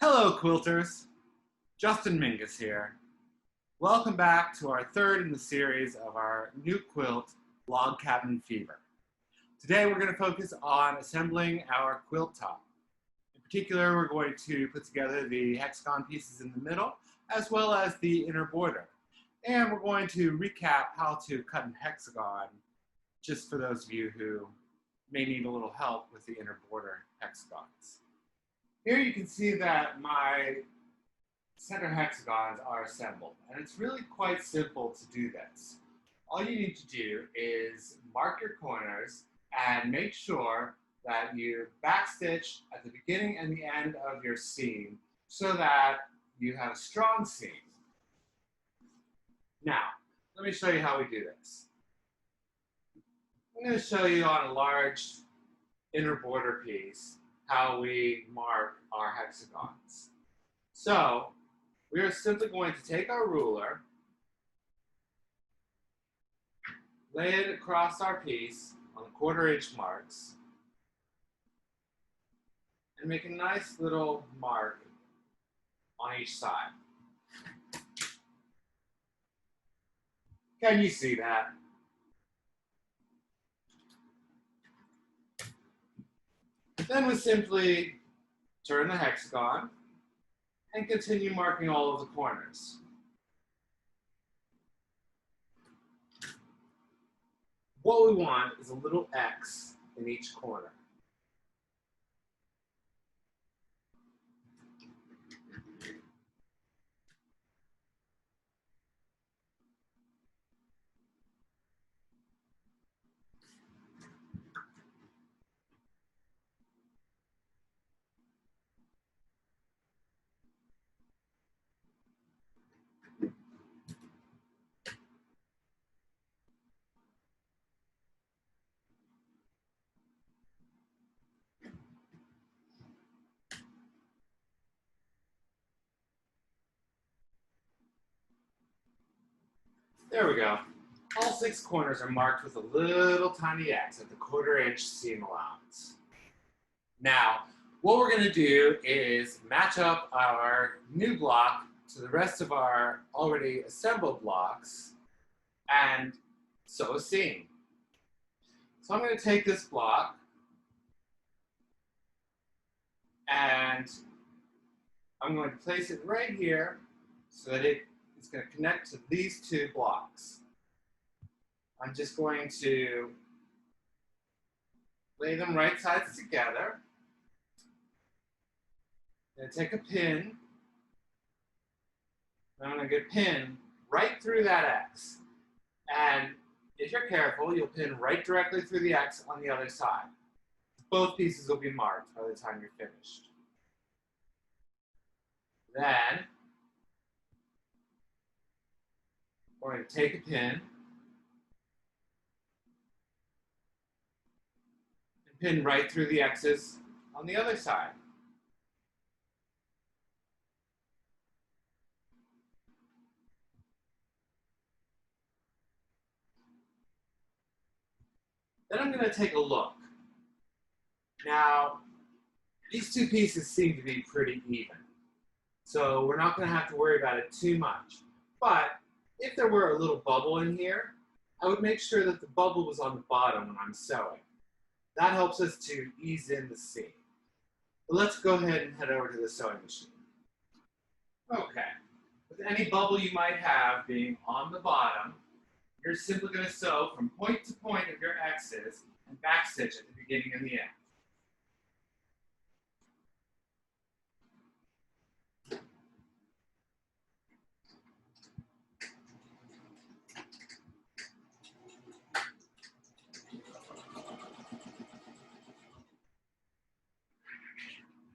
Hello, quilters. Justin Mingus here. Welcome back to our third in the series of our new quilt, Log Cabin Fever. Today we're going to focus on assembling our quilt top. In particular, we're going to put together the hexagon pieces in the middle, as well as the inner border. And we're going to recap how to cut an hexagon, just for those of you who may need a little help with the inner border hexagons. Here you can see that my center hexagons are assembled, and it's really quite simple to do this. All you need to do is mark your corners and make sure that you backstitch at the beginning and the end of your seam so that you have a strong seam. Now, let me show you how we do this. I'm going to show you on a large inner border piece how we mark our hexagons. So, we are simply going to take our ruler, lay it across our piece on the 1/4 inch marks, and make a nice little mark on each side. Can you see that? Then we simply turn the hexagon and continue marking all of the corners. What we want is a little X in each corner. There we go. All 6 corners are marked with a little tiny X at the 1/4 inch seam allowance. Now, what we're going to do is match up our new block to the rest of our already assembled blocks and sew a seam. So I'm going to take this block and I'm going to place it right here so that it's going to connect to these 2 blocks. I'm just going to lay them right sides together. I'm going to take a pin, and I'm going to get a pin right through that X. And if you're careful, you'll pin right directly through the X on the other side. Both pieces will be marked by the time you're finished. Then, we're going to take a pin and pin right through the X's on the other side. Then I'm going to take a look. Now, these 2 pieces seem to be pretty even, so we're not going to have to worry about it too much. But if there were a little bubble in here, I would make sure that the bubble was on the bottom when I'm sewing. That helps us to ease in the seam. But let's go ahead and head over to the sewing machine. Okay, with any bubble you might have being on the bottom, you're simply going to sew from point to point of your X's and backstitch at the beginning and the end.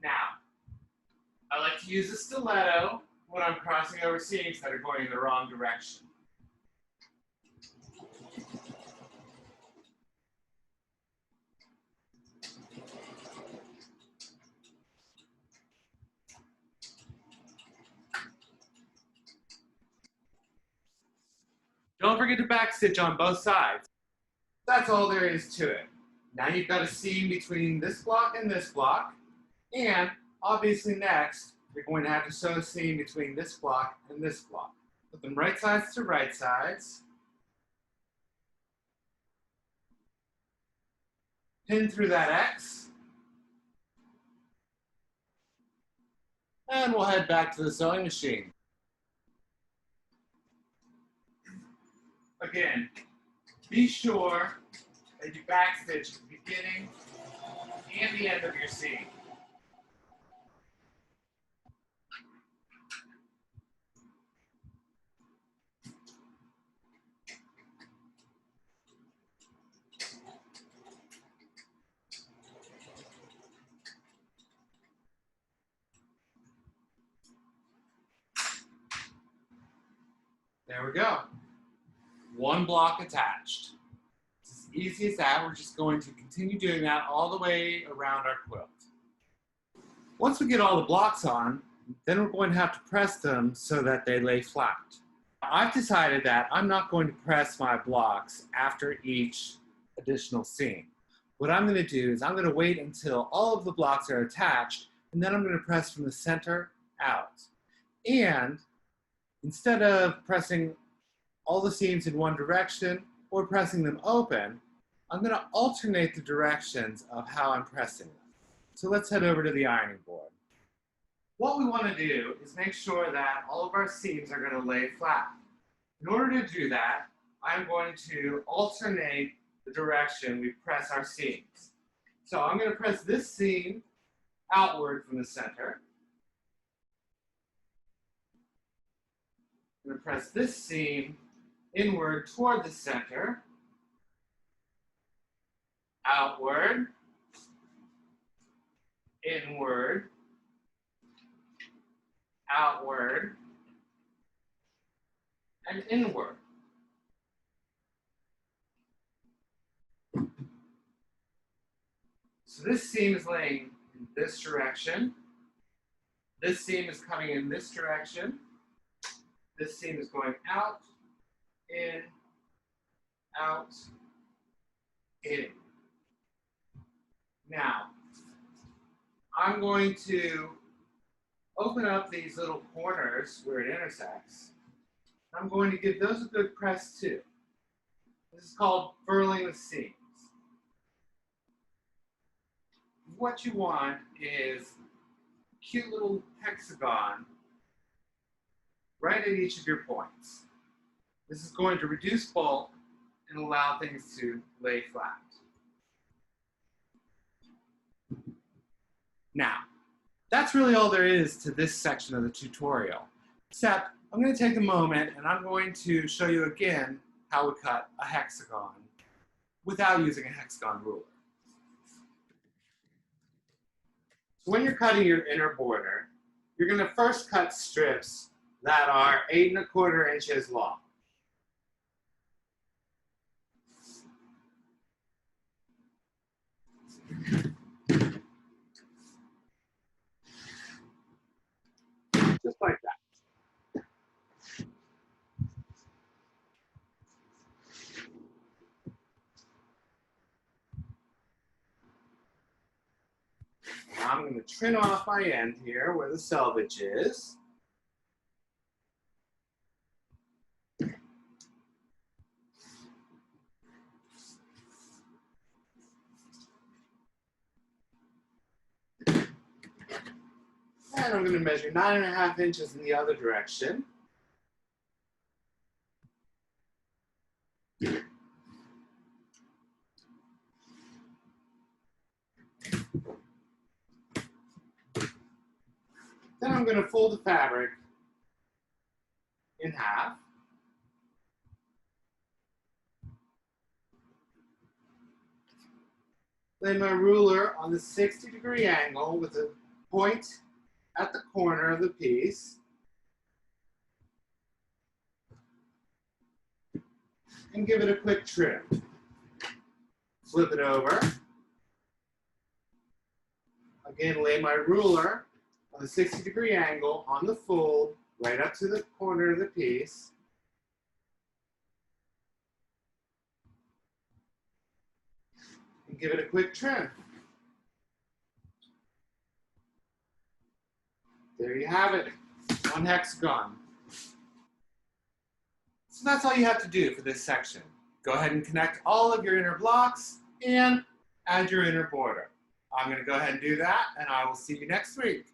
Now, I like to use a stiletto when I'm crossing over seams that are going in the wrong direction. Don't forget to backstitch on both sides. That's all there is to it. Now you've got a seam between this block and this block, and obviously next, you're going to have to sew a seam between this block and this block. Put them right sides to right sides. Pin through that X. And we'll head back to the sewing machine. Again, be sure that you backstitch the beginning and the end of your seam. There we go. One block attached. It's as easy as that. We're just going to continue doing that all the way around our quilt. Once we get all the blocks on, then we're going to have to press them so that they lay flat. I've decided that I'm not going to press my blocks after each additional seam. What I'm going to do is I'm going to wait until all of the blocks are attached, and then I'm going to press from the center out. And instead of pressing all the seams in one direction or pressing them open, I'm going to alternate the directions of how I'm pressing them. So let's head over to the ironing board. What we want to do is make sure that all of our seams are going to lay flat. In order to do that, I'm going to alternate the direction we press our seams. So I'm going to press this seam outward from the center. I'm going to press this seam inward toward the center, outward, inward, outward, and inward. So this seam is laying in this direction. This seam is coming in this direction. This seam is going out, in, out, in. Now, I'm going to open up these little corners where it intersects. I'm going to give those a good press too. This is called furling the seams. What you want is a cute little hexagon right at each of your points. This is going to reduce bulk and allow things to lay flat. Now, that's really all there is to this section of the tutorial, except I'm going to take a moment and I'm going to show you again how we cut a hexagon without using a hexagon ruler. So when you're cutting your inner border, you're going to first cut strips that are 8 1/4 inches long. Just like that. Now I'm going to trim off my end here where the selvage is. And I'm going to measure 9 1/2 inches in the other direction. Then I'm going to fold the fabric in half. Lay my ruler on the 60-degree angle with a point at the corner of the piece. And give it a quick trim. Flip it over. Again, lay my ruler on the 60-degree angle on the fold right up to the corner of the piece. And give it a quick trim. There you have it, one hexagon. So that's all you have to do for this section. Go ahead and connect all of your inner blocks and add your inner border. I'm going to go ahead and do that, and I will see you next week.